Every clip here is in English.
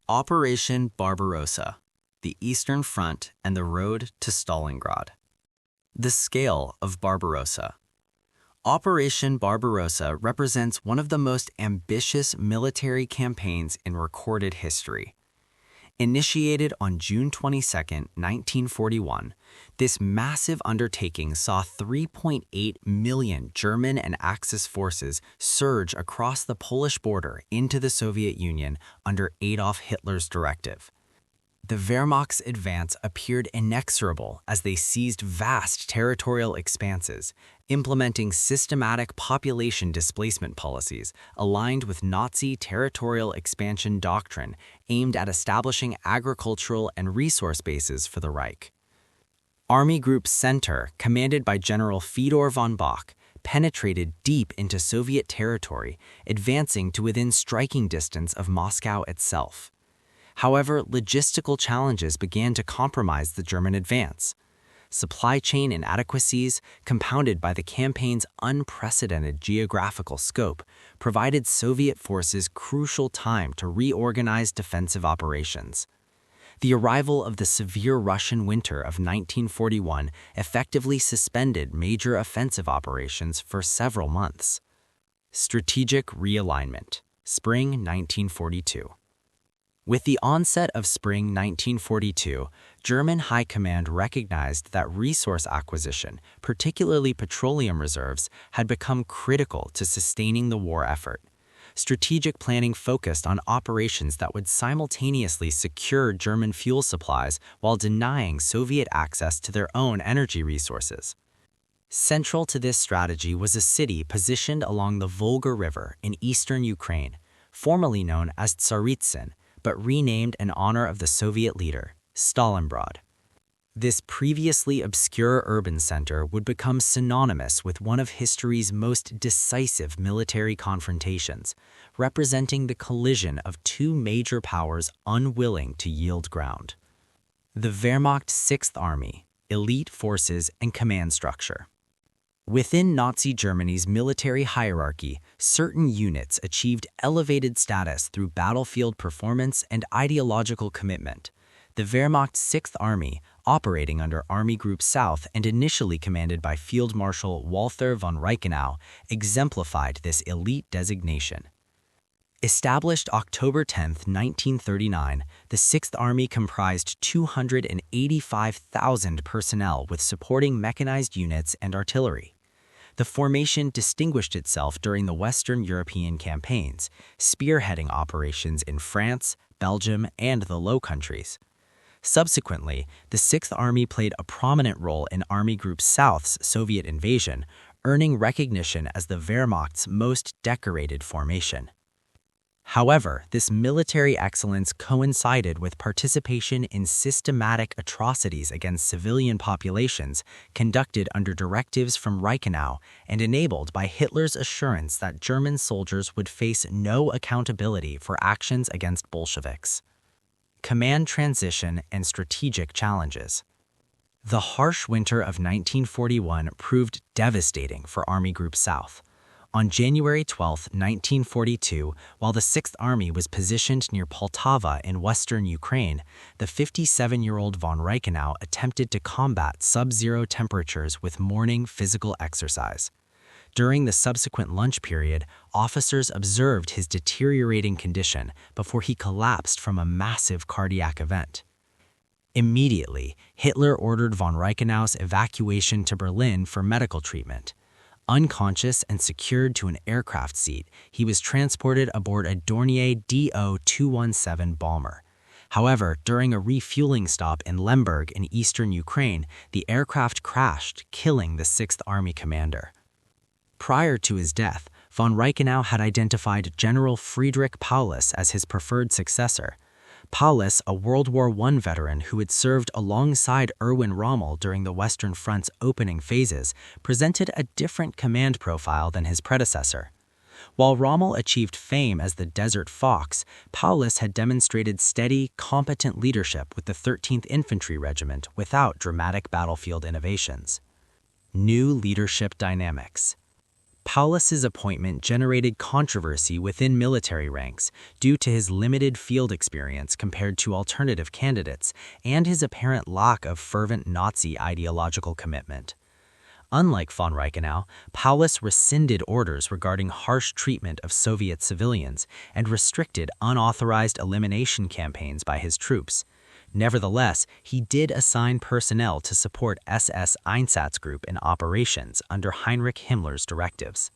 Operation Barbarossa, the Eastern Front and the road to Stalingrad. The scale of Barbarossa. Operation Barbarossa represents one of the most ambitious military campaigns in recorded history. Initiated on June 22, 1941, this massive undertaking saw 3.8 million German and Axis forces surge across the Polish border into the Soviet Union under Adolf Hitler's directive. The Wehrmacht's advance appeared inexorable as they seized vast territorial expanses, implementing systematic population displacement policies aligned with Nazi territorial expansion doctrine aimed at establishing agricultural and resource bases for the Reich. Army Group Center, commanded by General Fedor von Bock, penetrated deep into Soviet territory, advancing to within striking distance of Moscow itself. However, logistical challenges began to compromise the German advance. Supply chain inadequacies, compounded by the campaign's unprecedented geographical scope, provided Soviet forces crucial time to reorganize defensive operations. The arrival of the severe Russian winter of 1941 effectively suspended major offensive operations for several months. Strategic realignment, spring 1942. With the onset of spring 1942, German High Command recognized that resource acquisition, particularly petroleum reserves, had become critical to sustaining the war effort. Strategic planning focused on operations that would simultaneously secure German fuel supplies while denying Soviet access to their own energy resources. Central to this strategy was a city positioned along the Volga River in eastern Ukraine, formerly known as Tsaritsyn, but renamed in honor of the Soviet leader, Stalingrad. This previously obscure urban center would become synonymous with one of history's most decisive military confrontations, representing the collision of two major powers unwilling to yield ground. The Wehrmacht 6th Army, elite forces, and command structure. Within Nazi Germany's military hierarchy, certain units achieved elevated status through battlefield performance and ideological commitment. The Wehrmacht 6th Army, operating under Army Group South and initially commanded by Field Marshal Walther von Reichenau, exemplified this elite designation. Established October 10, 1939, the 6th Army comprised 285,000 personnel with supporting mechanized units and artillery. The formation distinguished itself during the Western European campaigns, spearheading operations in France, Belgium, and the Low Countries. Subsequently, the 6th Army played a prominent role in Army Group South's Soviet invasion, earning recognition as the Wehrmacht's most decorated formation. However, this military excellence coincided with participation in systematic atrocities against civilian populations conducted under directives from Reichenau and enabled by Hitler's assurance that German soldiers would face no accountability for actions against Bolsheviks. Command transition and strategic challenges. The harsh winter of 1941 proved devastating for Army Group South. On January 12, 1942, while the 6th Army was positioned near Poltava in western Ukraine, the 57-year-old von Reichenau attempted to combat sub-zero temperatures with morning physical exercise. During the subsequent lunch period, officers observed his deteriorating condition before he collapsed from a massive cardiac event. Immediately, Hitler ordered von Reichenau's evacuation to Berlin for medical treatment. Unconscious and secured to an aircraft seat, he was transported aboard a Dornier Do-217 bomber. However, during a refueling stop in Lemberg in eastern Ukraine, the aircraft crashed, killing the 6th Army commander. Prior to his death, von Reichenau had identified General Friedrich Paulus as his preferred successor. Paulus, a World War I veteran who had served alongside Erwin Rommel during the Western Front's opening phases, presented a different command profile than his predecessor. While Rommel achieved fame as the Desert Fox, Paulus had demonstrated steady, competent leadership with the 13th Infantry Regiment without dramatic battlefield innovations. New leadership dynamics. Paulus's appointment generated controversy within military ranks due to his limited field experience compared to alternative candidates and his apparent lack of fervent Nazi ideological commitment. Unlike von Reichenau, Paulus rescinded orders regarding harsh treatment of Soviet civilians and restricted unauthorized elimination campaigns by his troops. Nevertheless, he did assign personnel to support SS Einsatzgruppe in operations under Heinrich Himmler's directives.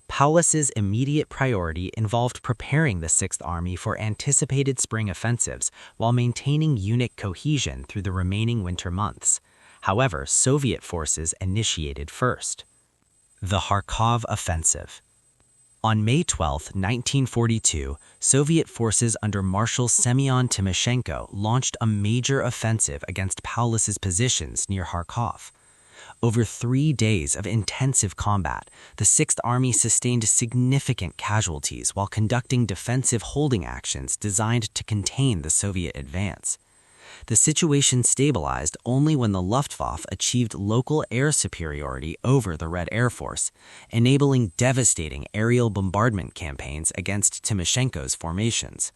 Paulus's immediate priority involved preparing the Sixth Army for anticipated spring offensives while maintaining unit cohesion through the remaining winter months. However, Soviet forces initiated first. The Kharkov Offensive. On May 12, 1942, Soviet forces under Marshal Semyon Timoshenko launched a major offensive against Paulus's positions near Kharkov. Over 3 days of intensive combat, the Sixth Army sustained significant casualties while conducting defensive holding actions designed to contain the Soviet advance. The situation stabilized only when the Luftwaffe achieved local air superiority over the Red Air Force, enabling devastating aerial bombardment campaigns against Timoshenko's formations.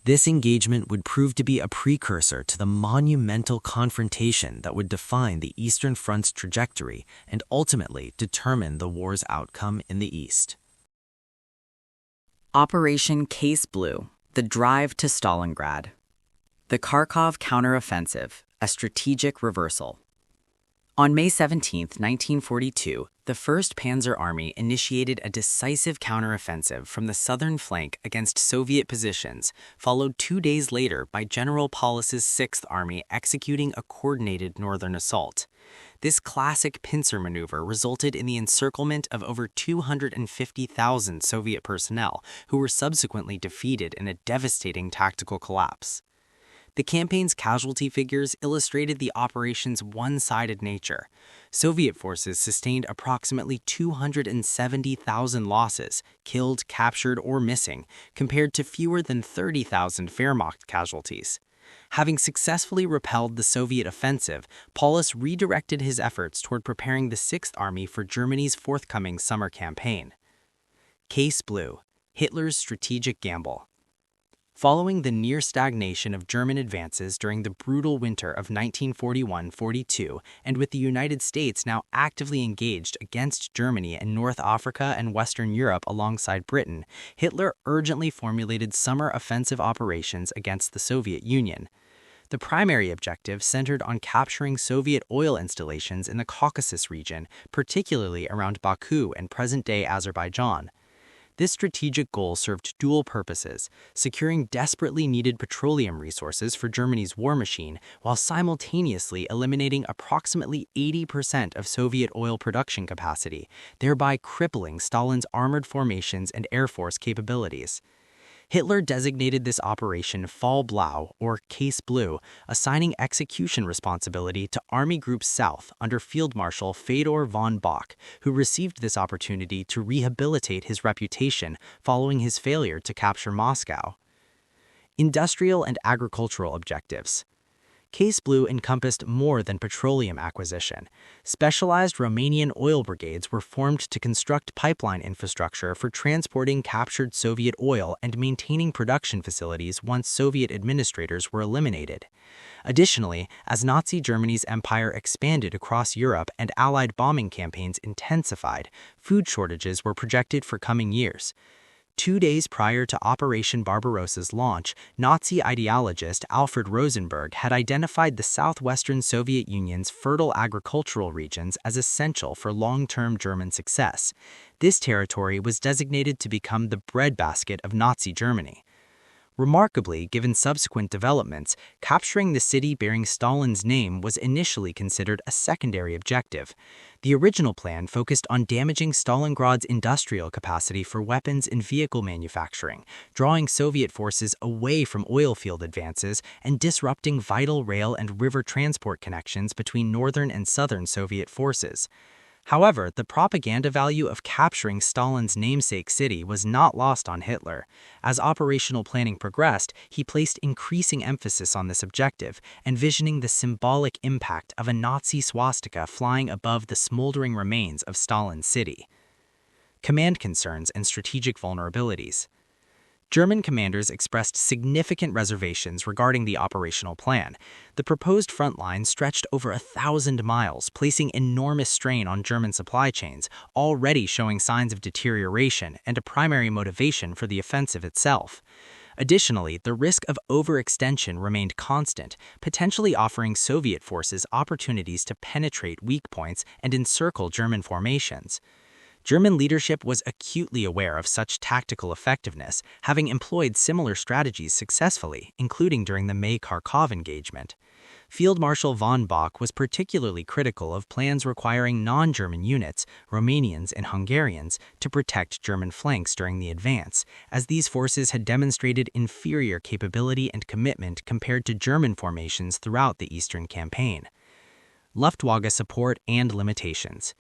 This engagement would prove to be a precursor to the monumental confrontation that would define the Eastern Front's trajectory and ultimately determine the war's outcome in the East. Operation Case Blue, the drive to Stalingrad. The Kharkov counteroffensive, a strategic reversal. On May 17, 1942, the 1st Panzer Army initiated a decisive counteroffensive from the southern flank against Soviet positions, followed 2 days later by General Paulus's 6th Army executing a coordinated northern assault. This classic pincer maneuver resulted in the encirclement of over 250,000 Soviet personnel, who were subsequently defeated in a devastating tactical collapse. The campaign's casualty figures illustrated the operation's one-sided nature. Soviet forces sustained approximately 270,000 losses, killed, captured, or missing, compared to fewer than 30,000 Wehrmacht casualties. Having successfully repelled the Soviet offensive, Paulus redirected his efforts toward preparing the Sixth Army for Germany's forthcoming summer campaign. Case Blue, Hitler's strategic gamble. Following the near stagnation of German advances during the brutal winter of 1941-42, and with the United States now actively engaged against Germany in North Africa and Western Europe alongside Britain, Hitler urgently formulated summer offensive operations against the Soviet Union. The primary objective centered on capturing Soviet oil installations in the Caucasus region, particularly around Baku and present-day Azerbaijan. This strategic goal served dual purposes, securing desperately needed petroleum resources for Germany's war machine while simultaneously eliminating approximately 80% of Soviet oil production capacity, thereby crippling Stalin's armored formations and air force capabilities. Hitler designated this operation Fall Blau, or Case Blue, assigning execution responsibility to Army Group South under Field Marshal Fedor von Bock, who received this opportunity to rehabilitate his reputation following his failure to capture Moscow. Industrial and agricultural objectives. Case Blue encompassed more than petroleum acquisition. Specialized Romanian oil brigades were formed to construct pipeline infrastructure for transporting captured Soviet oil and maintaining production facilities once Soviet administrators were eliminated. Additionally, as Nazi Germany's empire expanded across Europe and Allied bombing campaigns intensified, food shortages were projected for coming years. 2 days prior to Operation Barbarossa's launch, Nazi ideologist Alfred Rosenberg had identified the southwestern Soviet Union's fertile agricultural regions as essential for long-term German success. This territory was designated to become the breadbasket of Nazi Germany. Remarkably, given subsequent developments, capturing the city bearing Stalin's name was initially considered a secondary objective. The original plan focused on damaging Stalingrad's industrial capacity for weapons and vehicle manufacturing, drawing Soviet forces away from oil field advances and disrupting vital rail and river transport connections between northern and southern Soviet forces. However, the propaganda value of capturing Stalin's namesake city was not lost on Hitler. As operational planning progressed, he placed increasing emphasis on this objective, envisioning the symbolic impact of a Nazi swastika flying above the smoldering remains of Stalin's city. Command concerns and strategic vulnerabilities. German commanders expressed significant reservations regarding the operational plan. The proposed front line stretched over 1,000 miles, placing enormous strain on German supply chains, already showing signs of deterioration and a primary motivation for the offensive itself. Additionally, the risk of overextension remained constant, potentially offering Soviet forces opportunities to penetrate weak points and encircle German formations. German leadership was acutely aware of such tactical effectiveness, having employed similar strategies successfully, including during the May Kharkov engagement. Field Marshal von Bock was particularly critical of plans requiring non-German units, Romanians and Hungarians, to protect German flanks during the advance, as these forces had demonstrated inferior capability and commitment compared to German formations throughout the Eastern Campaign. Luftwaffe support and limitations.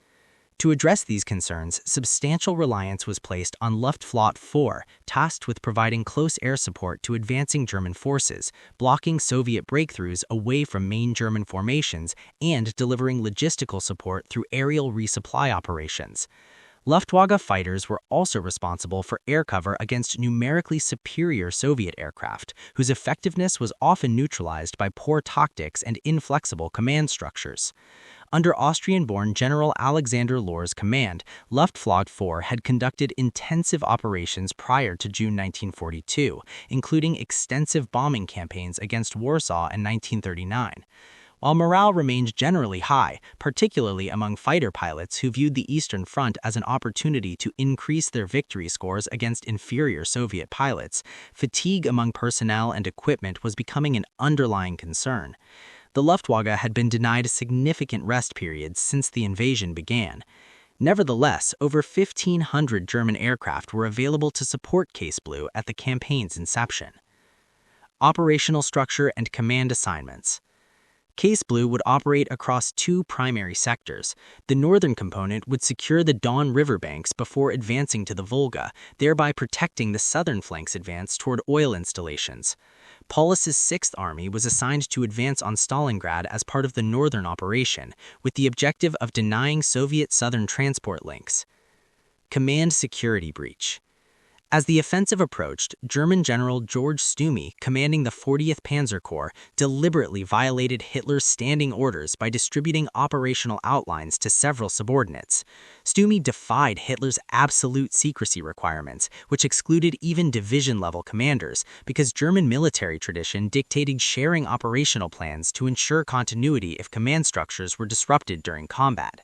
To address these concerns, substantial reliance was placed on Luftflotte 4, tasked with providing close air support to advancing German forces, blocking Soviet breakthroughs away from main German formations, and delivering logistical support through aerial resupply operations. Luftwaffe fighters were also responsible for air cover against numerically superior Soviet aircraft, whose effectiveness was often neutralized by poor tactics and inflexible command structures. Under Austrian-born General Alexander Lohr's command, Luftflotte 4 had conducted intensive operations prior to June 1942, including extensive bombing campaigns against Warsaw in 1939. While morale remained generally high, particularly among fighter pilots who viewed the Eastern Front as an opportunity to increase their victory scores against inferior Soviet pilots, fatigue among personnel and equipment was becoming an underlying concern. The Luftwaffe had been denied significant rest periods since the invasion began. Nevertheless, over 1,500 German aircraft were available to support Case Blue at the campaign's inception. Operational structure and command assignments. Case Blue would operate across two primary sectors. The northern component would secure the Don River banks before advancing to the Volga, thereby protecting the southern flank's advance toward oil installations. Paulus's 6th Army was assigned to advance on Stalingrad as part of the northern operation, with the objective of denying Soviet southern transport links. Command security breach. As the offensive approached, German General George Stumme, commanding the 40th Panzer Corps, deliberately violated Hitler's standing orders by distributing operational outlines to several subordinates. Stumme defied Hitler's absolute secrecy requirements, which excluded even division-level commanders, because German military tradition dictated sharing operational plans to ensure continuity if command structures were disrupted during combat.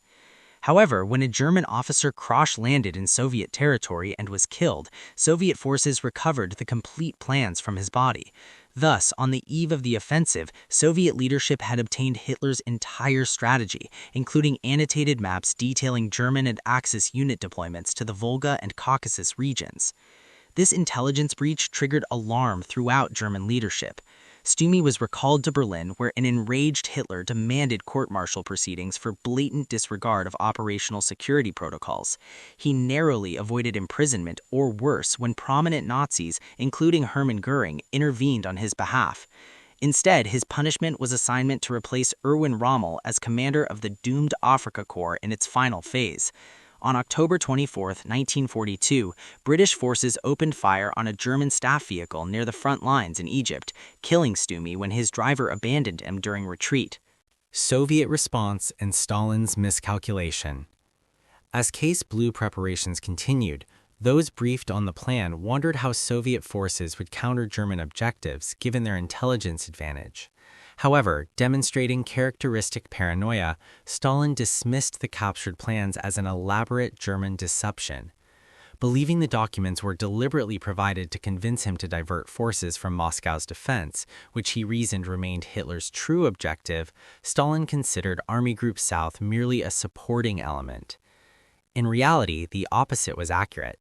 However, when a German officer crash-landed in Soviet territory and was killed, Soviet forces recovered the complete plans from his body. Thus, on the eve of the offensive, Soviet leadership had obtained Hitler's entire strategy, including annotated maps detailing German and Axis unit deployments to the Volga and Caucasus regions. This intelligence breach triggered alarm throughout German leadership. Stumme was recalled to Berlin, where an enraged Hitler demanded court-martial proceedings for blatant disregard of operational security protocols. He narrowly avoided imprisonment or worse when prominent Nazis, including Hermann Göring, intervened on his behalf. Instead, his punishment was assignment to replace Erwin Rommel as commander of the doomed Afrika Korps in its final phase. On October 24, 1942, British forces opened fire on a German staff vehicle near the front lines in Egypt, killing Stumme when his driver abandoned him during retreat. Soviet response and Stalin's miscalculation. As Case Blue preparations continued, those briefed on the plan wondered how Soviet forces would counter German objectives given their intelligence advantage. However, demonstrating characteristic paranoia, Stalin dismissed the captured plans as an elaborate German deception. Believing the documents were deliberately provided to convince him to divert forces from Moscow's defense, which he reasoned remained Hitler's true objective, Stalin considered Army Group South merely a supporting element. In reality, the opposite was accurate.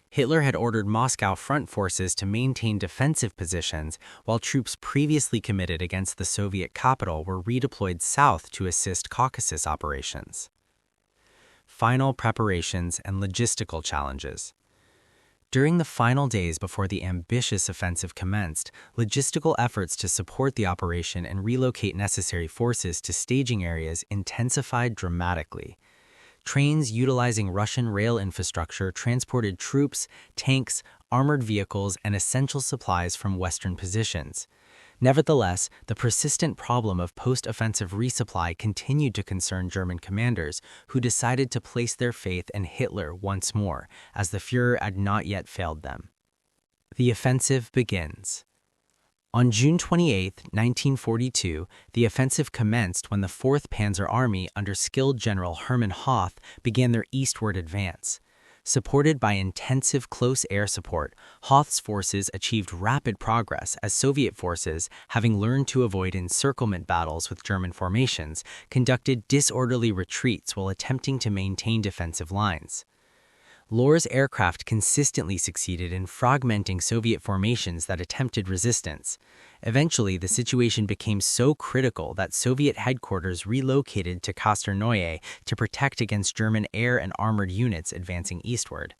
Hitler had ordered Moscow front forces to maintain defensive positions, while troops previously committed against the Soviet capital were redeployed south to assist Caucasus operations. Final preparations and logistical challenges. During the final days before the ambitious offensive commenced, logistical efforts to support the operation and relocate necessary forces to staging areas intensified dramatically. Trains utilizing Russian rail infrastructure transported troops, tanks, armored vehicles, and essential supplies from Western positions. Nevertheless, the persistent problem of post-offensive resupply continued to concern German commanders, who decided to place their faith in Hitler once more, as the Führer had not yet failed them. The offensive begins. On June 28, 1942, the offensive commenced when the 4th Panzer Army under skilled General Hermann Hoth began their eastward advance. Supported by intensive close air support, Hoth's forces achieved rapid progress as Soviet forces, having learned to avoid encirclement battles with German formations, conducted disorderly retreats while attempting to maintain defensive lines. Lohr's aircraft consistently succeeded in fragmenting Soviet formations that attempted resistance. Eventually, the situation became so critical that Soviet headquarters relocated to Kosternoye to protect against German air and armored units advancing eastward.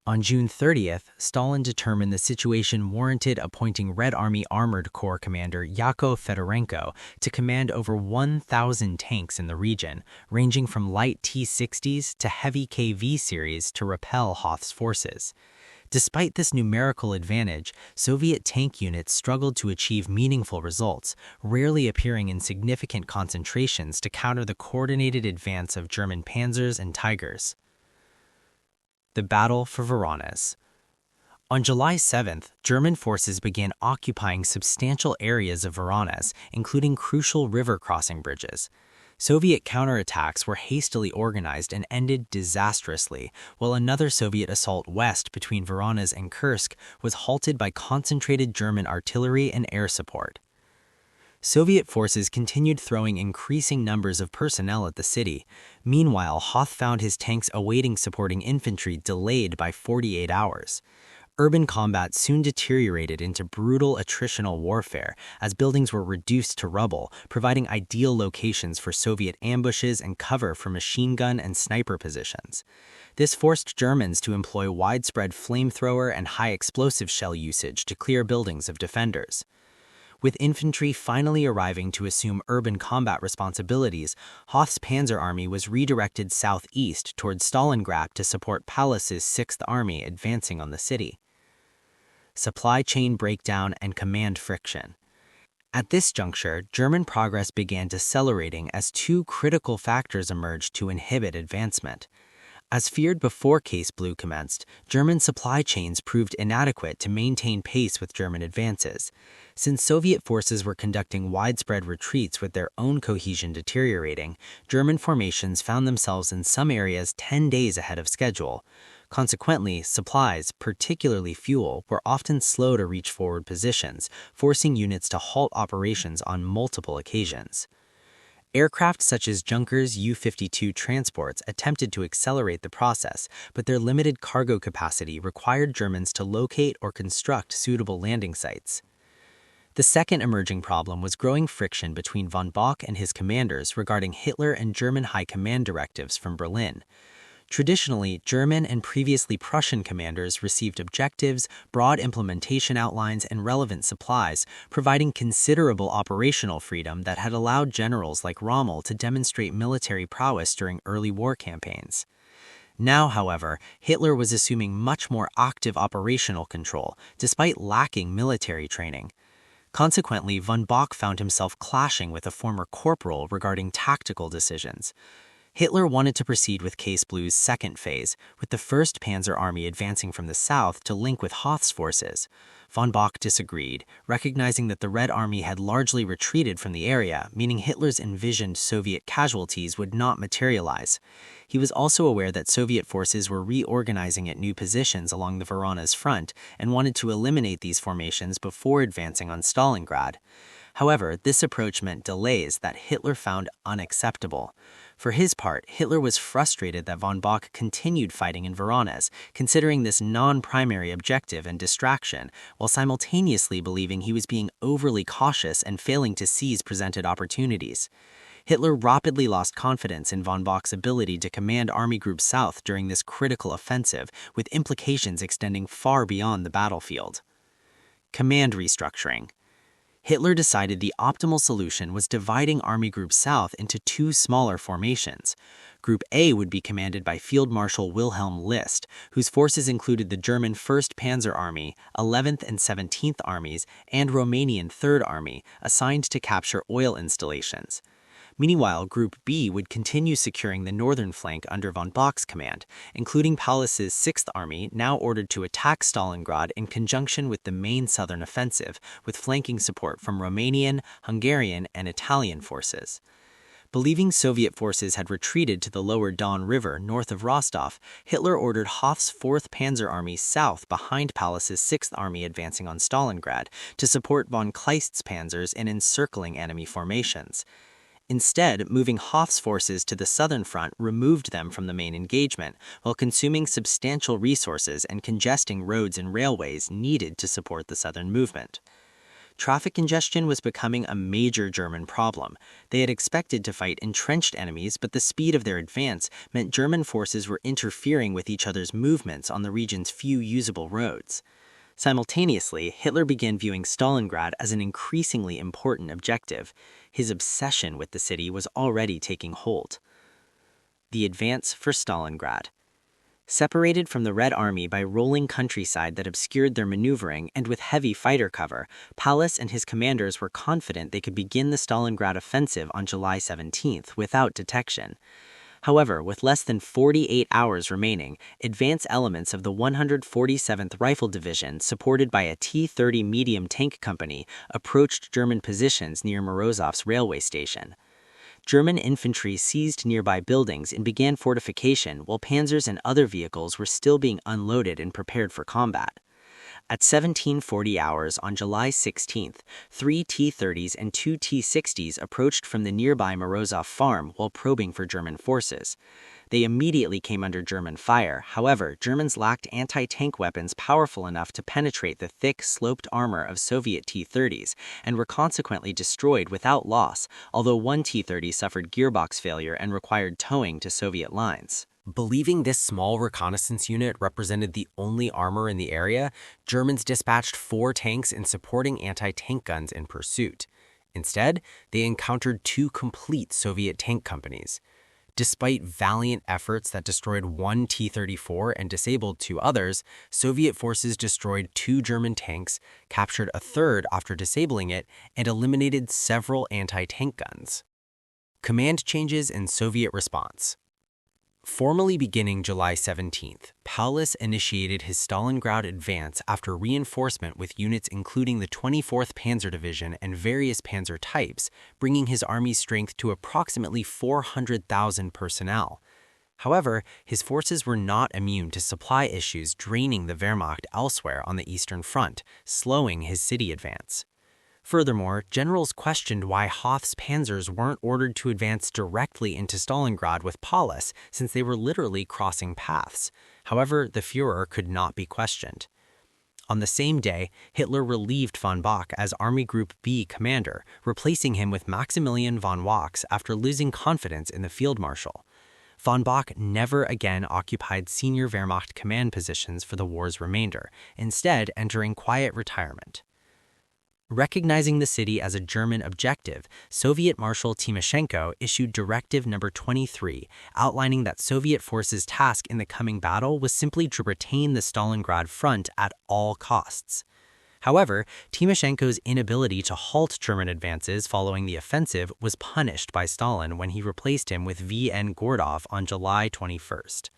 On June 30th, Stalin determined the situation warranted appointing Red Army Armored Corps Commander Yakov Fedorenko to command over 1,000 tanks in the region, ranging from light T-60s to heavy KV series to repel Hoth's forces. Despite this numerical advantage, Soviet tank units struggled to achieve meaningful results, rarely appearing in significant concentrations to counter the coordinated advance of German panzers and Tigers. The Battle for Voronezh. On July 7th, German forces began occupying substantial areas of Voronezh, including crucial river crossing bridges. Soviet counterattacks were hastily organized and ended disastrously, while another Soviet assault west between Voronezh and Kursk was halted by concentrated German artillery and air support. Soviet forces continued throwing increasing numbers of personnel at the city. Meanwhile, Hoth found his tanks awaiting supporting infantry delayed by 48 hours. Urban combat soon deteriorated into brutal attritional warfare as buildings were reduced to rubble, providing ideal locations for Soviet ambushes and cover for machine gun and sniper positions. This forced Germans to employ widespread flamethrower and high explosive shell usage to clear buildings of defenders. With infantry finally arriving to assume urban combat responsibilities, Hoth's Panzer Army was redirected southeast towards Stalingrad to support Pallas's 6th Army advancing on the city. Supply chain breakdown and command friction. At this juncture, German progress began decelerating as two critical factors emerged to inhibit advancement. As feared before Case Blue commenced, German supply chains proved inadequate to maintain pace with German advances. Since Soviet forces were conducting widespread retreats with their own cohesion deteriorating, German formations found themselves in some areas 10 days ahead of schedule. Consequently, supplies, particularly fuel, were often slow to reach forward positions, forcing units to halt operations on multiple occasions. Aircraft such as Junkers U-52 transports attempted to accelerate the process, but their limited cargo capacity required Germans to locate or construct suitable landing sites. The second emerging problem was growing friction between von Bock and his commanders regarding Hitler and German high command directives from Berlin. Traditionally, German and previously Prussian commanders received objectives, broad implementation outlines, and relevant supplies, providing considerable operational freedom that had allowed generals like Rommel to demonstrate military prowess during early war campaigns. Now, however, Hitler was assuming much more active operational control, despite lacking military training. Consequently, von Bock found himself clashing with a former corporal regarding tactical decisions. Hitler wanted to proceed with Case Blue's second phase, with the 1st Panzer Army advancing from the south to link with Hoth's forces. Von Bock disagreed, recognizing that the Red Army had largely retreated from the area, meaning Hitler's envisioned Soviet casualties would not materialize. He was also aware that Soviet forces were reorganizing at new positions along the Voronezh front and wanted to eliminate these formations before advancing on Stalingrad. However, this approach meant delays that Hitler found unacceptable. For his part, Hitler was frustrated that von Bock continued fighting in Voronezh, considering this non-primary objective and distraction, while simultaneously believing he was being overly cautious and failing to seize presented opportunities. Hitler rapidly lost confidence in von Bock's ability to command Army Group South during this critical offensive, with implications extending far beyond the battlefield. Command restructuring. Hitler decided the optimal solution was dividing Army Group South into two smaller formations. Group A would be commanded by Field Marshal Wilhelm List, whose forces included the German 1st Panzer Army, 11th and 17th Armies, and Romanian 3rd Army, assigned to capture oil installations. Meanwhile, Group B would continue securing the northern flank under von Bock's command, including Paulus's 6th Army, now ordered to attack Stalingrad in conjunction with the main southern offensive, with flanking support from Romanian, Hungarian, and Italian forces. Believing Soviet forces had retreated to the lower Don River north of Rostov, Hitler ordered Hoff's 4th Panzer Army south behind Paulus's 6th Army advancing on Stalingrad to support von Kleist's panzers in encircling enemy formations. Instead, moving Hoff's forces to the southern front removed them from the main engagement, while consuming substantial resources and congesting roads and railways needed to support the southern movement. Traffic congestion was becoming a major German problem. They had expected to fight entrenched enemies, but the speed of their advance meant German forces were interfering with each other's movements on the region's few usable roads. Simultaneously, Hitler began viewing Stalingrad as an increasingly important objective. His obsession with the city was already taking hold. The advance for Stalingrad. Separated from the Red Army by rolling countryside that obscured their maneuvering and with heavy fighter cover, Paulus and his commanders were confident they could begin the Stalingrad offensive on July 17th without detection. However, with less than 48 hours remaining, advance elements of the 147th Rifle Division, supported by a T-30 medium tank company, approached German positions near Morozov's railway station. German infantry seized nearby buildings and began fortification, while panzers and other vehicles were still being unloaded and prepared for combat. At 1740 hours on July 16th, 3 T-30s and 2 T-60s approached from the nearby Morozov farm while probing for German forces. They immediately came under German fire. However, Germans lacked anti-tank weapons powerful enough to penetrate the thick, sloped armor of Soviet T-30s and were consequently destroyed without loss, although one T-30 suffered gearbox failure and required towing to Soviet lines. Believing this small reconnaissance unit represented the only armor in the area, Germans dispatched 4 tanks and supporting anti-tank guns in pursuit. Instead, they encountered 2 complete Soviet tank companies. Despite valiant efforts that destroyed 1 T-34 and disabled 2 others, Soviet forces destroyed 2 German tanks, captured a third after disabling it, and eliminated several anti-tank guns. Command changes and Soviet response. Formally beginning July 17th, Paulus initiated his Stalingrad advance after reinforcement with units including the 24th Panzer Division and various panzer types, bringing his army's strength to approximately 400,000 personnel. However, his forces were not immune to supply issues draining the Wehrmacht elsewhere on the Eastern Front, slowing his city advance. Furthermore, generals questioned why Hoff's panzers weren't ordered to advance directly into Stalingrad with Paulus, since they were literally crossing paths. However, the Führer could not be questioned. On the same day, Hitler relieved von Bock as Army Group B commander, replacing him with Maximilian von Wachs after losing confidence in the field marshal. Von Bock never again occupied senior Wehrmacht command positions for the war's remainder, instead entering quiet retirement. Recognizing the city as a German objective, Soviet Marshal Timoshenko issued Directive No. 23, outlining that Soviet forces' task in the coming battle was simply to retain the Stalingrad front at all costs. However, Timoshenko's inability to halt German advances following the offensive was punished by Stalin when he replaced him with V.N. Gordov on July 21st.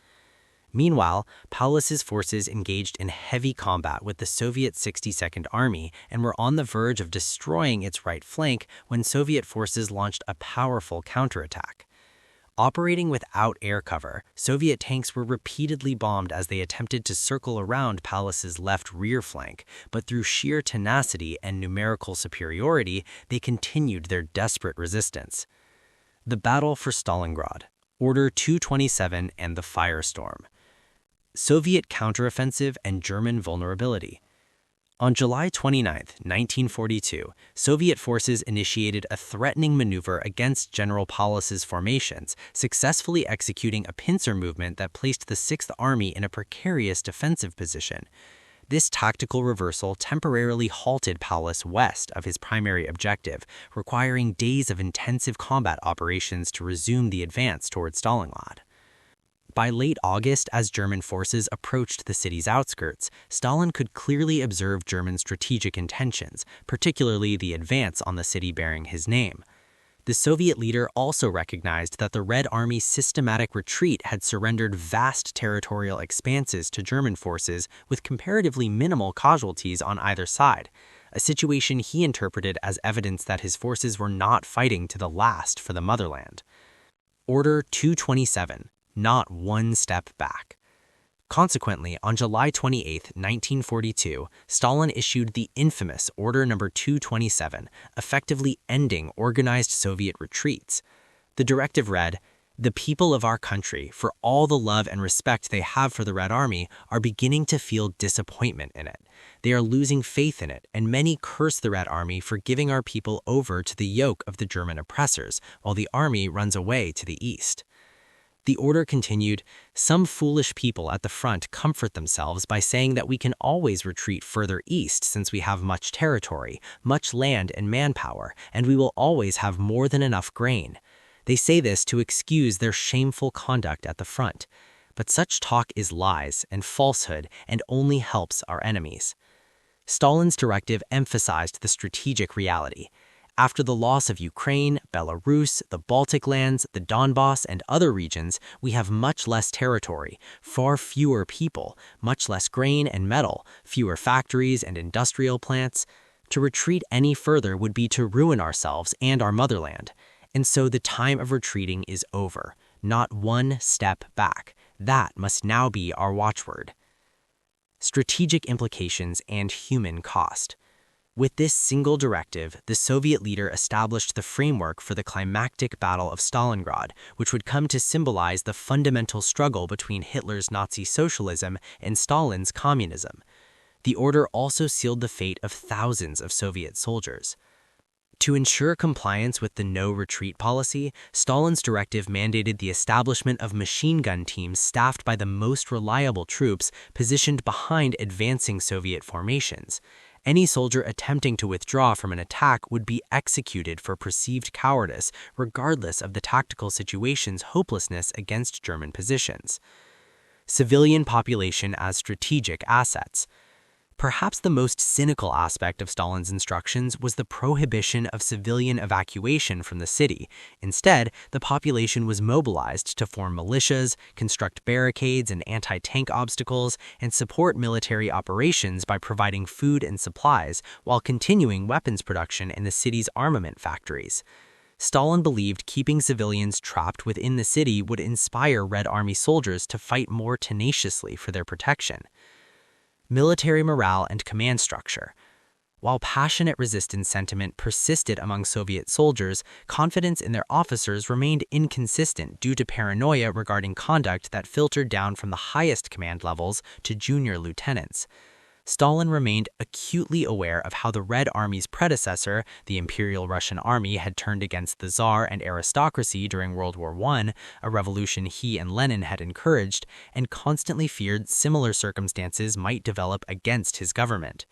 Meanwhile, Paulus's forces engaged in heavy combat with the Soviet 62nd Army and were on the verge of destroying its right flank when Soviet forces launched a powerful counterattack. Operating without air cover, Soviet tanks were repeatedly bombed as they attempted to circle around Paulus's left rear flank, but through sheer tenacity and numerical superiority, they continued their desperate resistance. The Battle for Stalingrad, Order 227 and the Firestorm. Soviet counteroffensive and German vulnerability. On July 29, 1942, Soviet forces initiated a threatening maneuver against General Paulus's formations, successfully executing a pincer movement that placed the 6th Army in a precarious defensive position. This tactical reversal temporarily halted Paulus west of his primary objective, requiring days of intensive combat operations to resume the advance toward Stalingrad. By late August, as German forces approached the city's outskirts, Stalin could clearly observe German strategic intentions, particularly the advance on the city bearing his name. The Soviet leader also recognized that the Red Army's systematic retreat had surrendered vast territorial expanses to German forces with comparatively minimal casualties on either side, a situation he interpreted as evidence that his forces were not fighting to the last for the motherland. Order 227, not one step back. Consequently, on July 28, 1942, Stalin issued the infamous Order No. 227, effectively ending organized Soviet retreats. The directive read, "The people of our country, for all the love and respect they have for the Red Army, are beginning to feel disappointment in it. They are losing faith in it, and many curse the Red Army for giving our people over to the yoke of the German oppressors, while the army runs away to the east." The order continued, "Some foolish people at the front comfort themselves by saying that we can always retreat further east since we have much territory, much land and manpower, and we will always have more than enough grain. They say this to excuse their shameful conduct at the front. But such talk is lies and falsehood and only helps our enemies." Stalin's directive emphasized the strategic reality. After the loss of Ukraine, Belarus, the Baltic lands, the Donbass, and other regions, we have much less territory, far fewer people, much less grain and metal, fewer factories and industrial plants. To retreat any further would be to ruin ourselves and our motherland. And so the time of retreating is over. Not one step back. That must now be our watchword. Strategic implications and human cost. With this single directive, the Soviet leader established the framework for the climactic Battle of Stalingrad, which would come to symbolize the fundamental struggle between Hitler's Nazi socialism and Stalin's communism. The order also sealed the fate of thousands of Soviet soldiers. To ensure compliance with the no-retreat policy, Stalin's directive mandated the establishment of machine gun teams staffed by the most reliable troops positioned behind advancing Soviet formations. Any soldier attempting to withdraw from an attack would be executed for perceived cowardice, regardless of the tactical situation's hopelessness against German positions. Civilian population as strategic assets. Perhaps the most cynical aspect of Stalin's instructions was the prohibition of civilian evacuation from the city. Instead, the population was mobilized to form militias, construct barricades and anti-tank obstacles, and support military operations by providing food and supplies while continuing weapons production in the city's armament factories. Stalin believed keeping civilians trapped within the city would inspire Red Army soldiers to fight more tenaciously for their protection. Military morale and command structure. While passionate resistance sentiment persisted among Soviet soldiers, confidence in their officers remained inconsistent due to paranoia regarding conduct that filtered down from the highest command levels to junior lieutenants. Stalin remained acutely aware of how the Red Army's predecessor, the Imperial Russian Army, had turned against the Tsar and aristocracy during World War I, a revolution he and Lenin had encouraged, and constantly feared similar circumstances might develop against his government.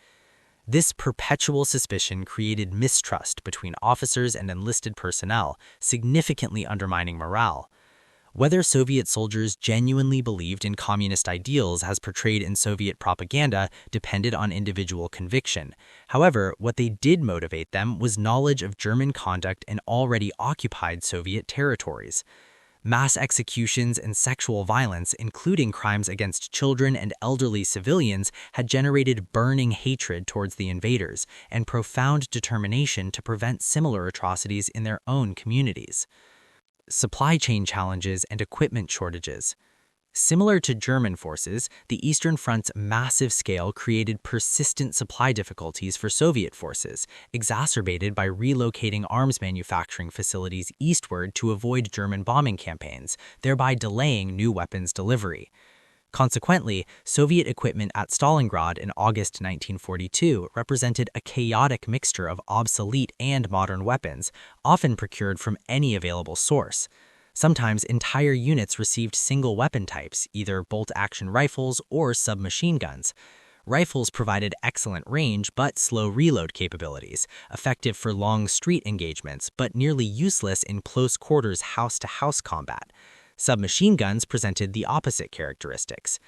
This perpetual suspicion created mistrust between officers and enlisted personnel, significantly undermining morale. Whether Soviet soldiers genuinely believed in communist ideals as portrayed in Soviet propaganda depended on individual conviction. However, what they did motivate them was knowledge of German conduct in already occupied Soviet territories. Mass executions and sexual violence, including crimes against children and elderly civilians, had generated burning hatred towards the invaders and profound determination to prevent similar atrocities in their own communities. Supply chain challenges and equipment shortages. Similar to German forces, the Eastern Front's massive scale created persistent supply difficulties for Soviet forces, exacerbated by relocating arms manufacturing facilities eastward to avoid German bombing campaigns, thereby delaying new weapons delivery. Consequently, Soviet equipment at Stalingrad in August 1942 represented a chaotic mixture of obsolete and modern weapons, often procured from any available source. Sometimes entire units received single weapon types, either bolt-action rifles or submachine guns. Rifles provided excellent range but slow reload capabilities, effective for long street engagements but nearly useless in close quarters house-to-house combat. Submachine guns presented the opposite characteristics.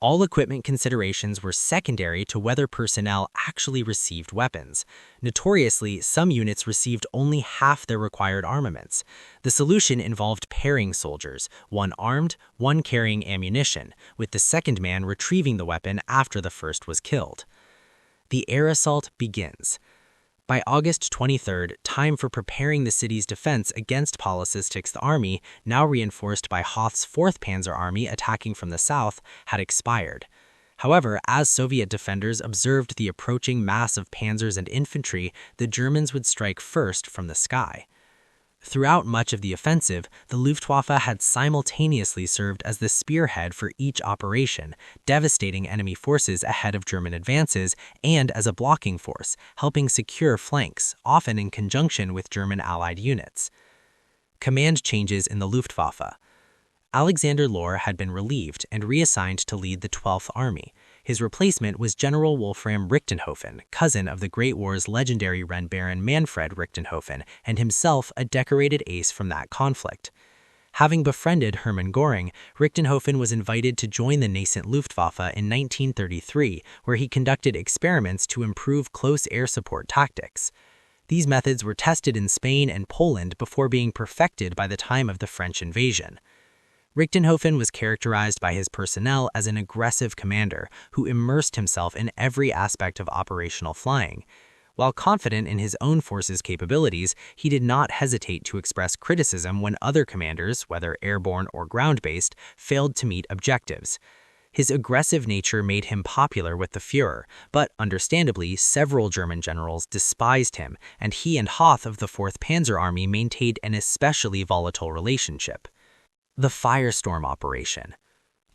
All equipment considerations were secondary to whether personnel actually received weapons. Notoriously, some units received only half their required armaments. The solution involved pairing soldiers, one armed, one carrying ammunition, with the second man retrieving the weapon after the first was killed. The air assault begins. By August 23rd, time for preparing the city's defense against Paulus's 6th Army, now reinforced by Hoth's 4th Panzer Army attacking from the south, had expired. However, as Soviet defenders observed the approaching mass of panzers and infantry, the Germans would strike first from the sky. Throughout much of the offensive, the Luftwaffe had simultaneously served as the spearhead for each operation, devastating enemy forces ahead of German advances, and as a blocking force, helping secure flanks, often in conjunction with German allied units. Command changes in the Luftwaffe. Alexander Lohr had been relieved and reassigned to lead the 12th Army. His replacement was General Wolfram Richtenhofen, cousin of the Great War's legendary Ren Baron Manfred Richtenhofen, and himself a decorated ace from that conflict. Having befriended Hermann Göring, Richtenhofen was invited to join the nascent Luftwaffe in 1933, where he conducted experiments to improve close air support tactics. These methods were tested in Spain and Poland before being perfected by the time of the French invasion. Richtenhofen was characterized by his personnel as an aggressive commander who immersed himself in every aspect of operational flying. While confident in his own force's capabilities, he did not hesitate to express criticism when other commanders, whether airborne or ground-based, failed to meet objectives. His aggressive nature made him popular with the Führer, but understandably, several German generals despised him, and he and Hoth of the 4th Panzer Army maintained an especially volatile relationship. The Firestorm Operation.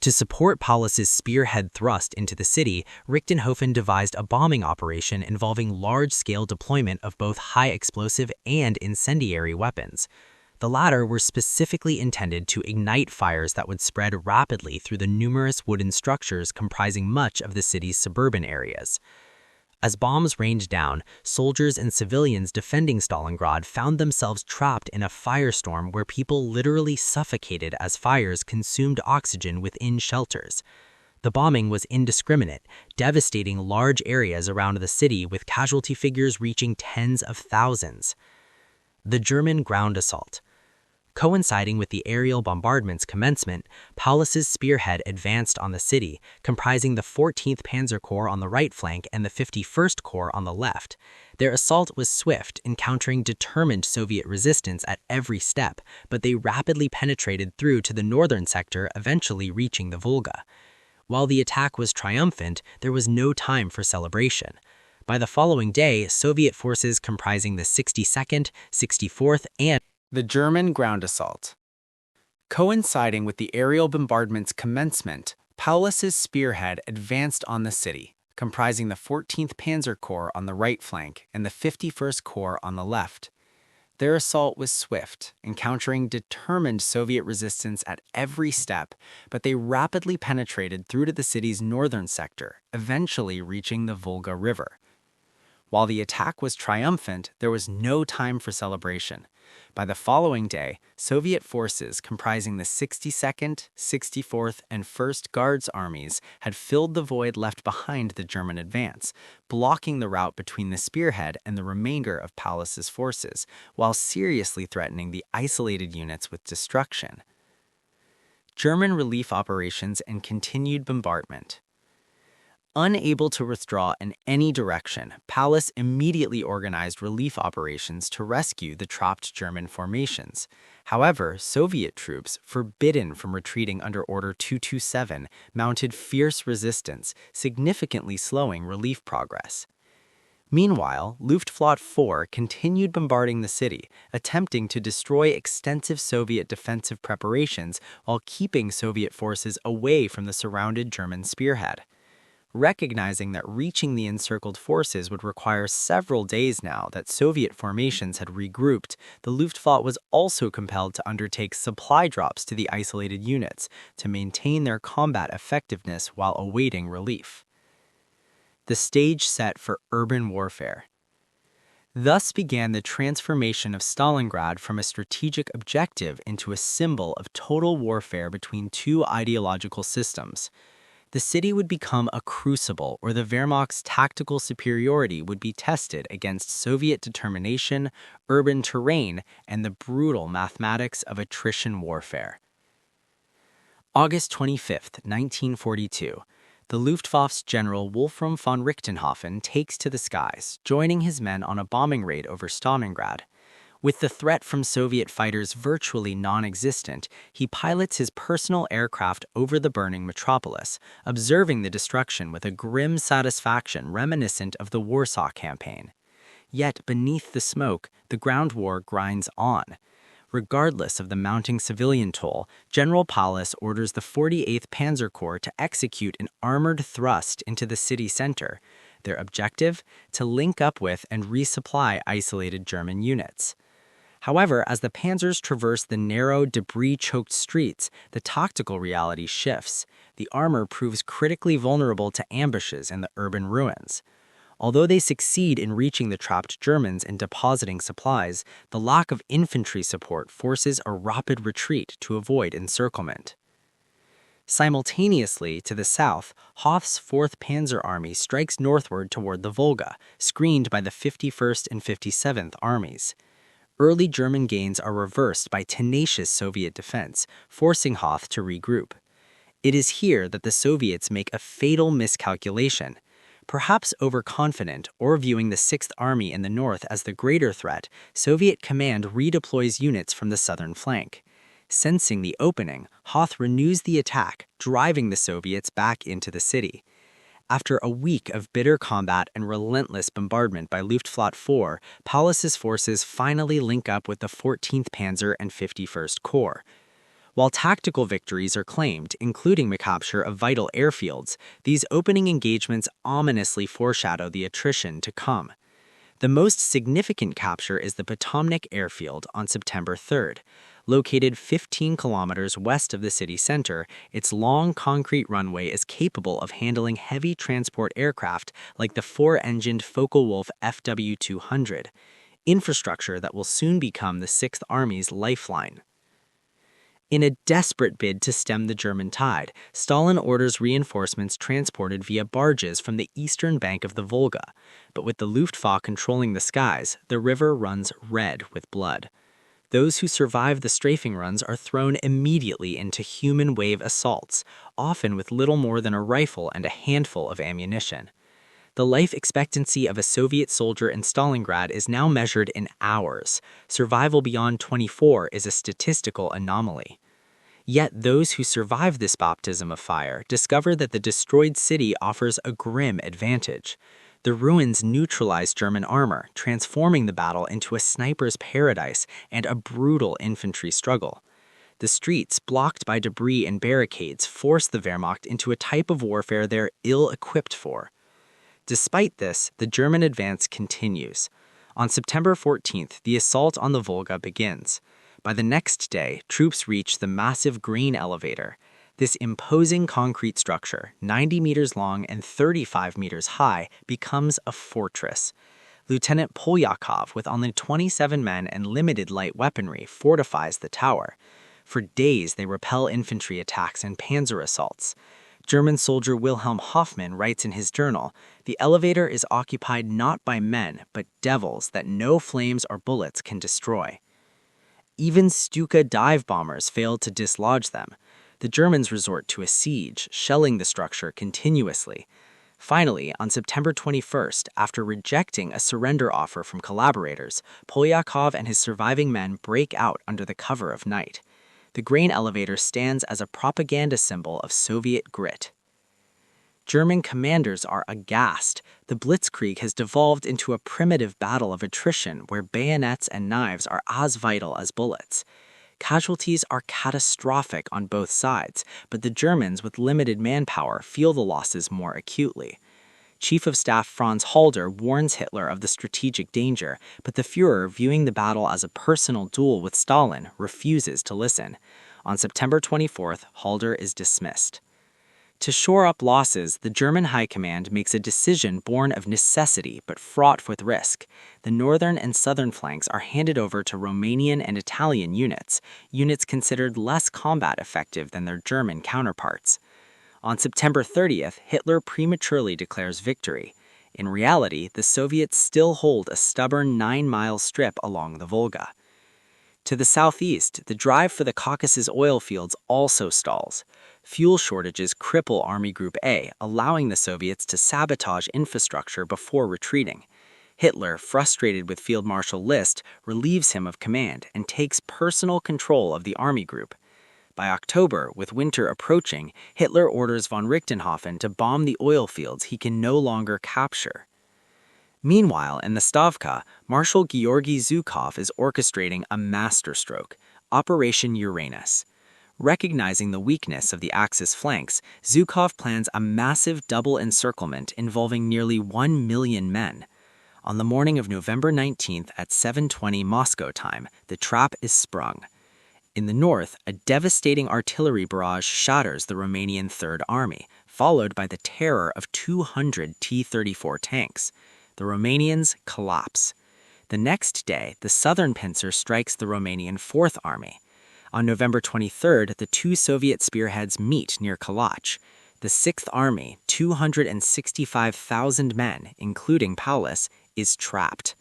To support Paulus's spearhead thrust into the city, Richtenhofen devised a bombing operation involving large-scale deployment of both high-explosive and incendiary weapons. The latter were specifically intended to ignite fires that would spread rapidly through the numerous wooden structures comprising much of the city's suburban areas. As bombs rained down, soldiers and civilians defending Stalingrad found themselves trapped in a firestorm where people literally suffocated as fires consumed oxygen within shelters. The bombing was indiscriminate, devastating large areas around the city with casualty figures reaching tens of thousands. The German ground assault. Coinciding with the aerial bombardment's commencement, Paulus's spearhead advanced on the city, comprising the 14th Panzer Corps on the right flank and the 51st Corps on the left. Their assault was swift, encountering determined Soviet resistance at every step, but they rapidly penetrated through to the northern sector, eventually reaching the Volga. While the attack was triumphant, there was no time for celebration. By the following day, Soviet forces comprising the 62nd, 64th, and the German ground assault. Coinciding with the aerial bombardment's commencement, Paulus's spearhead advanced on the city, comprising the 14th Panzer Corps on the right flank and the 51st Corps on the left. Their assault was swift, encountering determined Soviet resistance at every step, but they rapidly penetrated through to the city's northern sector, eventually reaching the Volga River. While the attack was triumphant, there was no time for celebration. By the following day, Soviet forces comprising the 62nd, 64th, and 1st Guards armies had filled the void left behind the German advance, blocking the route between the spearhead and the remainder of Paulus's forces, while seriously threatening the isolated units with destruction. German relief operations and continued bombardment. Unable to withdraw in any direction, Paulus immediately organized relief operations to rescue the trapped German formations. However, Soviet troops, forbidden from retreating under Order 227, mounted fierce resistance, significantly slowing relief progress. Meanwhile, Luftflotte 4 continued bombarding the city, attempting to destroy extensive Soviet defensive preparations while keeping Soviet forces away from the surrounded German spearhead. Recognizing that reaching the encircled forces would require several days now that Soviet formations had regrouped, the Luftwaffe was also compelled to undertake supply drops to the isolated units to maintain their combat effectiveness while awaiting relief. the stage set for urban warfare. Thus began the transformation of Stalingrad from a strategic objective into a symbol of total warfare between two ideological systems. The city would become a crucible where the Wehrmacht's tactical superiority would be tested against Soviet determination, urban terrain, and the brutal mathematics of attrition warfare. August 25, 1942. The Luftwaffe's General Wolfram von Richthofen takes to the skies, joining his men on a bombing raid over Stalingrad. With the threat from Soviet fighters virtually non-existent, he pilots his personal aircraft over the burning metropolis, observing the destruction with a grim satisfaction reminiscent of the Warsaw Campaign. Yet beneath the smoke, the ground war grinds on. Regardless of the mounting civilian toll, General Paulus orders the 48th Panzer Corps to execute an armored thrust into the city center. Their objective? To link up with and resupply isolated German units. However, as the panzers traverse the narrow, debris-choked streets, the tactical reality shifts. The armor proves critically vulnerable to ambushes in the urban ruins. Although they succeed in reaching the trapped Germans and depositing supplies, the lack of infantry support forces a rapid retreat to avoid encirclement. Simultaneously, to the south, Hoth's 4th Panzer Army strikes northward toward the Volga, screened by the 51st and 57th Armies. Early German gains are reversed by tenacious Soviet defense, forcing Hoth to regroup. It is here that the Soviets make a fatal miscalculation. Perhaps overconfident or viewing the 6th Army in the north as the greater threat, Soviet command redeploys units from the southern flank. Sensing the opening, Hoth renews the attack, driving the Soviets back into the city. After a week of bitter combat and relentless bombardment by Luftwaffe 4, Paulus's forces finally link up with the 14th Panzer and 51st Corps. While tactical victories are claimed, including the capture of vital airfields, these opening engagements ominously foreshadow the attrition to come. The most significant capture is the Potomnik airfield on September 3rd. Located 15 kilometers west of the city center, its long concrete runway is capable of handling heavy transport aircraft like the 4-engined Focke-Wulf FW-200, infrastructure that will soon become the 6th Army's lifeline. In a desperate bid to stem the German tide, Stalin orders reinforcements transported via barges from the eastern bank of the Volga. But with the Luftwaffe controlling the skies, the river runs red with blood. Those who survive the strafing runs are thrown immediately into human wave assaults, often with little more than a rifle and a handful of ammunition. The life expectancy of a Soviet soldier in Stalingrad is now measured in hours. Survival beyond 24 is a statistical anomaly. Yet those who survive this baptism of fire discover that the destroyed city offers a grim advantage. The ruins neutralize German armor, transforming the battle into a sniper's paradise and a brutal infantry struggle. The streets, blocked by debris and barricades, force the Wehrmacht into a type of warfare they're ill-equipped for. Despite this, the German advance continues. On September 14th, the assault on the Volga begins. By the next day, troops reach the massive grain elevator. This imposing concrete structure, 90 meters long and 35 meters high, becomes a fortress. Lieutenant Polyakov, with only 27 men and limited light weaponry, fortifies the tower. For days, they repel infantry attacks and panzer assaults. German soldier Wilhelm Hoffmann writes in his journal, "The elevator is occupied not by men, but devils that no flames or bullets can destroy." Even Stuka dive bombers failed to dislodge them. The Germans resort to a siege, shelling the structure continuously. Finally, on September 21st, after rejecting a surrender offer from collaborators, Polyakov and his surviving men break out under the cover of night. The grain elevator stands as a propaganda symbol of Soviet grit. German commanders are aghast. The Blitzkrieg has devolved into a primitive battle of attrition where bayonets and knives are as vital as bullets. Casualties are catastrophic on both sides, but the Germans with limited manpower feel the losses more acutely. Chief of Staff Franz Halder warns Hitler of the strategic danger, but the Führer, viewing the battle as a personal duel with Stalin, refuses to listen. On September 24th, Halder is dismissed. To shore up losses, the German High Command makes a decision born of necessity but fraught with risk. The northern and southern flanks are handed over to Romanian and Italian units, units considered less combat effective than their German counterparts. On September 30th, Hitler prematurely declares victory. In reality, the Soviets still hold a stubborn 9-mile strip along the Volga. To the southeast, the drive for the Caucasus oil fields also stalls. Fuel shortages cripple Army Group A, allowing the Soviets to sabotage infrastructure before retreating. Hitler, frustrated with Field Marshal List, relieves him of command and takes personal control of the Army Group. By October, with winter approaching, Hitler orders von Richthofen to bomb the oil fields he can no longer capture. Meanwhile, in the Stavka, Marshal Georgy Zhukov is orchestrating a masterstroke, Operation Uranus. Recognizing the weakness of the Axis flanks, Zhukov plans a massive double encirclement involving nearly 1 million men. On the morning of November 19th at 7:20 Moscow time, the trap is sprung. In the north, a devastating artillery barrage shatters the Romanian Third Army, followed by the terror of 200 T-34 tanks. The Romanians collapse. The next day, the southern pincer strikes the Romanian Fourth Army. On November 23rd, the two Soviet spearheads meet near Kalach. The Sixth Army, 265,000 men, including Paulus, is trapped.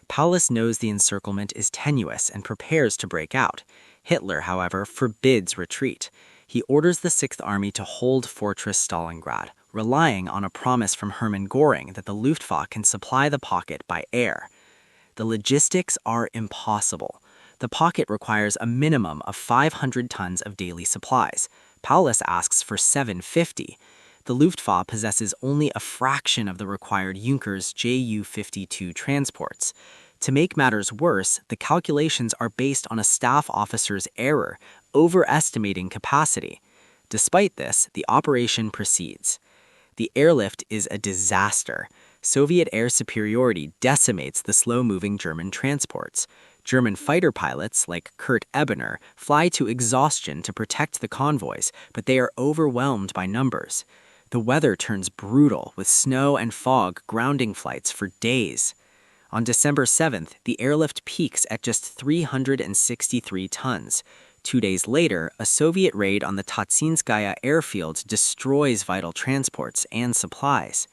Paulus knows the encirclement is tenuous and prepares to break out. Hitler, however, forbids retreat. He orders the Sixth Army to hold Fortress Stalingrad, relying on a promise from Hermann Göring that the Luftwaffe can supply the pocket by air. The logistics are impossible. The pocket requires a minimum of 500 tons of daily supplies. Paulus asks for 750. The Luftwaffe possesses only a fraction of the required Junkers Ju-52 transports. To make matters worse, the calculations are based on a staff officer's error, overestimating capacity. Despite this, the operation proceeds. The airlift is a disaster. Soviet air superiority decimates the slow-moving German transports. German fighter pilots, like Kurt Ebener, fly to exhaustion to protect the convoys, but they are overwhelmed by numbers. The weather turns brutal, with snow and fog grounding flights for days. On December 7th, the airlift peaks at just 363 tons. 2 days later, a Soviet raid on the Tatsinskaya airfield destroys vital transports and supplies.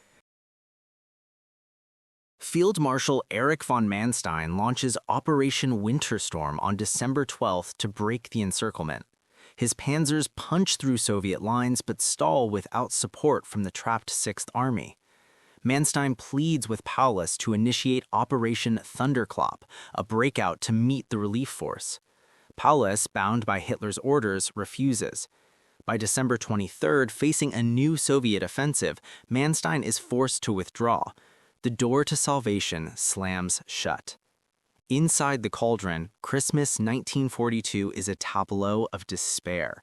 Field Marshal Erich von Manstein launches Operation Winterstorm on December 12th to break the encirclement. His panzers punch through Soviet lines but stall without support from the trapped Sixth Army. Manstein pleads with Paulus to initiate Operation Thunderclap, a breakout to meet the relief force. Paulus, bound by Hitler's orders, refuses. By December 23rd, facing a new Soviet offensive, Manstein is forced to withdraw. The door to salvation slams shut. Inside the cauldron, Christmas 1942 is a tableau of despair.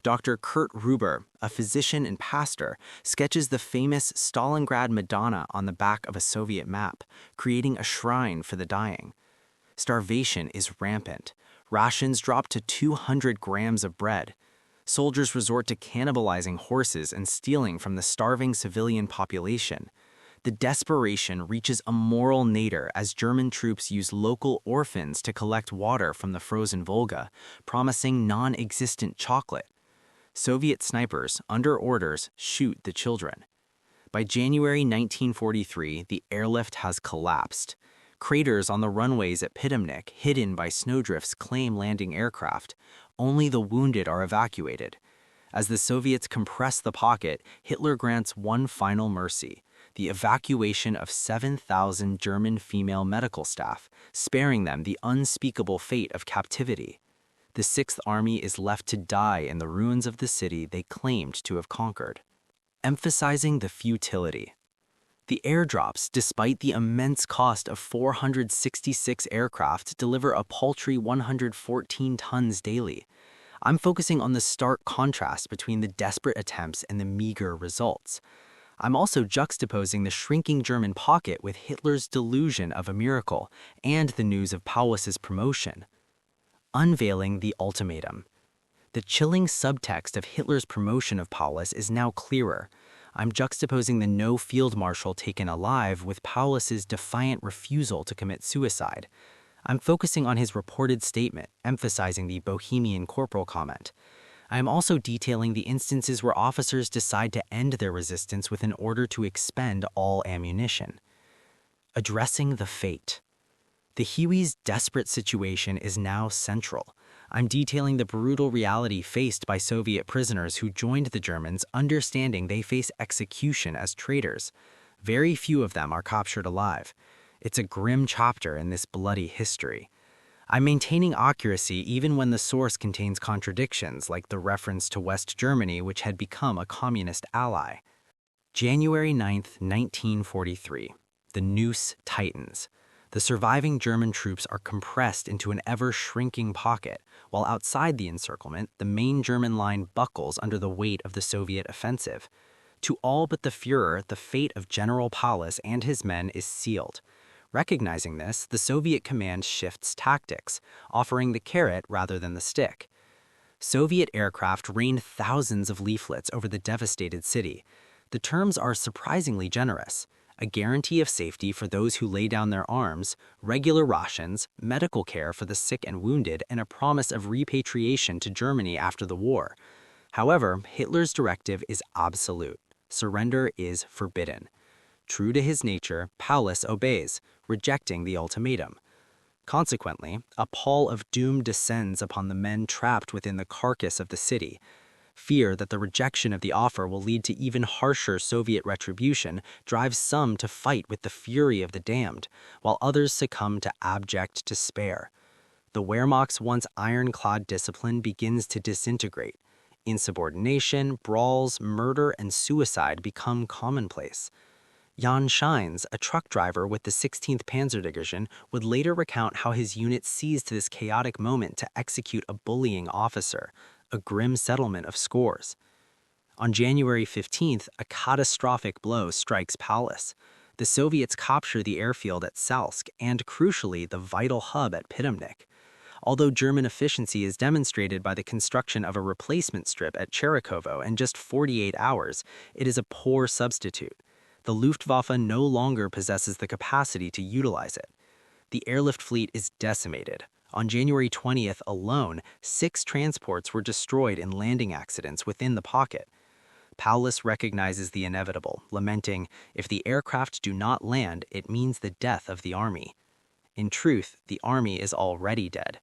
Dr. Kurt Ruber, a physician and pastor, sketches the famous Stalingrad Madonna on the back of a Soviet map, creating a shrine for the dying. Starvation is rampant. Rations drop to 200 grams of bread. Soldiers resort to cannibalizing horses and stealing from the starving civilian population. The desperation reaches a moral nadir as German troops use local orphans to collect water from the frozen Volga, promising non-existent chocolate. Soviet snipers, under orders, shoot the children. By January 1943, the airlift has collapsed. Craters on the runways at Pitomnik, hidden by snowdrifts, claim landing aircraft. Only the wounded are evacuated. As the Soviets compress the pocket, Hitler grants one final mercy: the evacuation of 7,000 German female medical staff, sparing them the unspeakable fate of captivity. The Sixth Army is left to die in the ruins of the city they claimed to have conquered. Emphasizing the futility. The airdrops, despite the immense cost of 466 aircraft, deliver a paltry 114 tons daily. I'm focusing on the stark contrast between the desperate attempts and the meager results. I'm also juxtaposing the shrinking German pocket with Hitler's delusion of a miracle and the news of Paulus's promotion. Unveiling the ultimatum. The chilling subtext of Hitler's promotion of Paulus is now clearer. I'm juxtaposing the no field marshal taken alive with Paulus's defiant refusal to commit suicide. I'm focusing on his reported statement, emphasizing the Bohemian corporal comment. I am also detailing the instances where officers decide to end their resistance with an order to expend all ammunition. Addressing the fate. The Huey's desperate situation is now central. I'm detailing the brutal reality faced by Soviet prisoners who joined the Germans, understanding they face execution as traitors. Very few of them are captured alive. It's a grim chapter in this bloody history. I'm maintaining accuracy even when the source contains contradictions, like the reference to West Germany, which had become a communist ally. January 9, 1943. The noose tightens. The surviving German troops are compressed into an ever-shrinking pocket, while outside the encirclement, the main German line buckles under the weight of the Soviet offensive. To all but the Führer, the fate of General Paulus and his men is sealed. Recognizing this, the Soviet command shifts tactics, offering the carrot rather than the stick. Soviet aircraft rained thousands of leaflets over the devastated city. The terms are surprisingly generous: a guarantee of safety for those who lay down their arms, regular rations, medical care for the sick and wounded, and a promise of repatriation to Germany after the war. However, Hitler's directive is absolute. Surrender is forbidden. True to his nature, Paulus obeys, rejecting the ultimatum. Consequently, a pall of doom descends upon the men trapped within the carcass of the city. Fear that the rejection of the offer will lead to even harsher Soviet retribution drives some to fight with the fury of the damned, while others succumb to abject despair. The Wehrmacht's once ironclad discipline begins to disintegrate. Insubordination, brawls, murder, and suicide become commonplace. Jan Schines, a truck driver with the 16th Panzer Division, would later recount how his unit seized this chaotic moment to execute a bullying officer, a grim settlement of scores. On January 15th, a catastrophic blow strikes Paulus. The Soviets capture the airfield at Salsk and, crucially, the vital hub at Pitomnik. Although German efficiency is demonstrated by the construction of a replacement strip at Cherikovo in just 48 hours, it is a poor substitute. The Luftwaffe no longer possesses the capacity to utilize it. The airlift fleet is decimated. On January 20th alone, 6 transports were destroyed in landing accidents within the pocket. Paulus recognizes the inevitable, lamenting, "If the aircraft do not land, it means the death of the army." In truth, the army is already dead.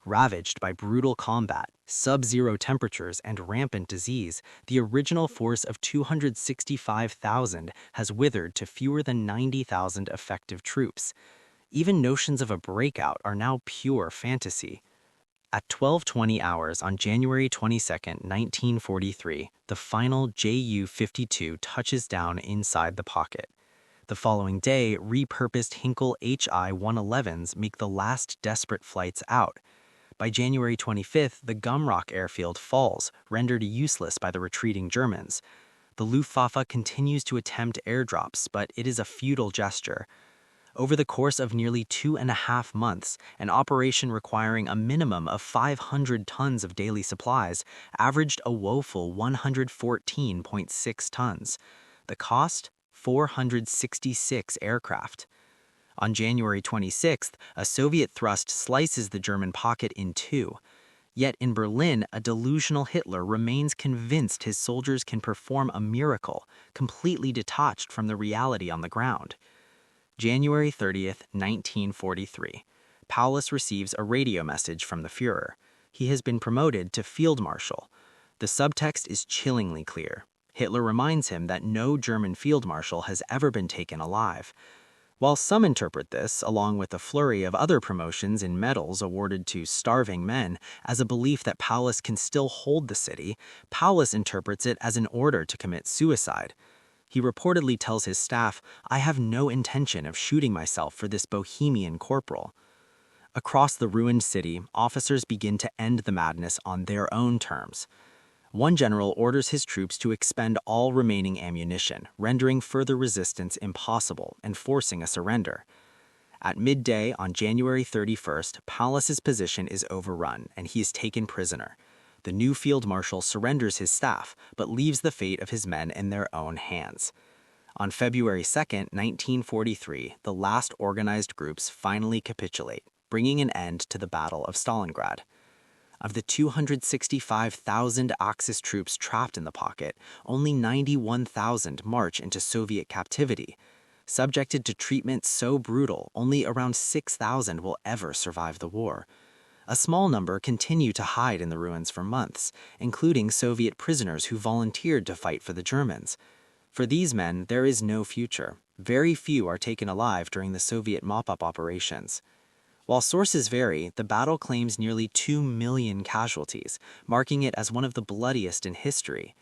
Ravaged by brutal combat, sub-zero temperatures, and rampant disease, the original force of 265,000 has withered to fewer than 90,000 effective troops. Even notions of a breakout are now pure fantasy. At 12:20 hours on January 22, 1943, the final Ju-52 touches down inside the pocket. The following day, repurposed Hinkel HI-111s make the last desperate flights out. By January 25th, the Gumrock airfield falls, rendered useless by the retreating Germans. The Luftwaffe continues to attempt airdrops, but it is a futile gesture. Over the course of nearly 2.5 months, an operation requiring a minimum of 500 tons of daily supplies averaged a woeful 114.6 tons. The cost? 466 aircraft. On January 26th, a Soviet thrust slices the German pocket in two. Yet in Berlin, a delusional Hitler remains convinced his soldiers can perform a miracle, completely detached from the reality on the ground. January 30th, 1943. Paulus receives a radio message from the Führer. He has been promoted to Field Marshal. The subtext is chillingly clear. Hitler reminds him that no German field marshal has ever been taken alive. While some interpret this, along with a flurry of other promotions and medals awarded to starving men, as a belief that Paulus can still hold the city, Paulus interprets it as an order to commit suicide. He reportedly tells his staff, "I have no intention of shooting myself for this Bohemian corporal." Across the ruined city, officers begin to end the madness on their own terms. One general orders his troops to expend all remaining ammunition, rendering further resistance impossible and forcing a surrender. At midday on January 31st, Paulus's position is overrun and he is taken prisoner. The new field marshal surrenders his staff, but leaves the fate of his men in their own hands. On February 2, 1943, the last organized groups finally capitulate, bringing an end to the Battle of Stalingrad. Of the 265,000 Axis troops trapped in the pocket, only 91,000 march into Soviet captivity. Subjected to treatment so brutal, only around 6,000 will ever survive the war. A small number continue to hide in the ruins for months, including Soviet prisoners who volunteered to fight for the Germans. For these men, there is no future. Very few are taken alive during the Soviet mop-up operations. While sources vary, the battle claims nearly 2 million casualties, marking it as one of the bloodiest in history.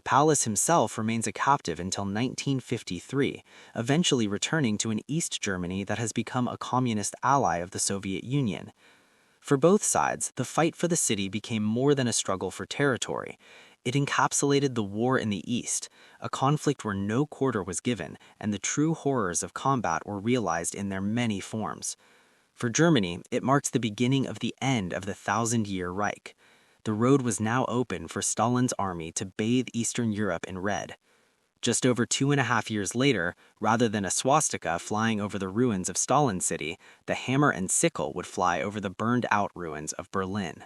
Pallas himself remains a captive until 1953, eventually returning to an East Germany that has become a communist ally of the Soviet Union. For both sides, the fight for the city became more than a struggle for territory. It encapsulated the war in the East, a conflict where no quarter was given, and the true horrors of combat were realized in their many forms. For Germany, it marks the beginning of the end of the 1,000-year Reich. The road was now open for Stalin's army to bathe Eastern Europe in red. Just over 2.5 years later, rather than a swastika flying over the ruins of Stalin's city, the hammer and sickle would fly over the burned-out ruins of Berlin.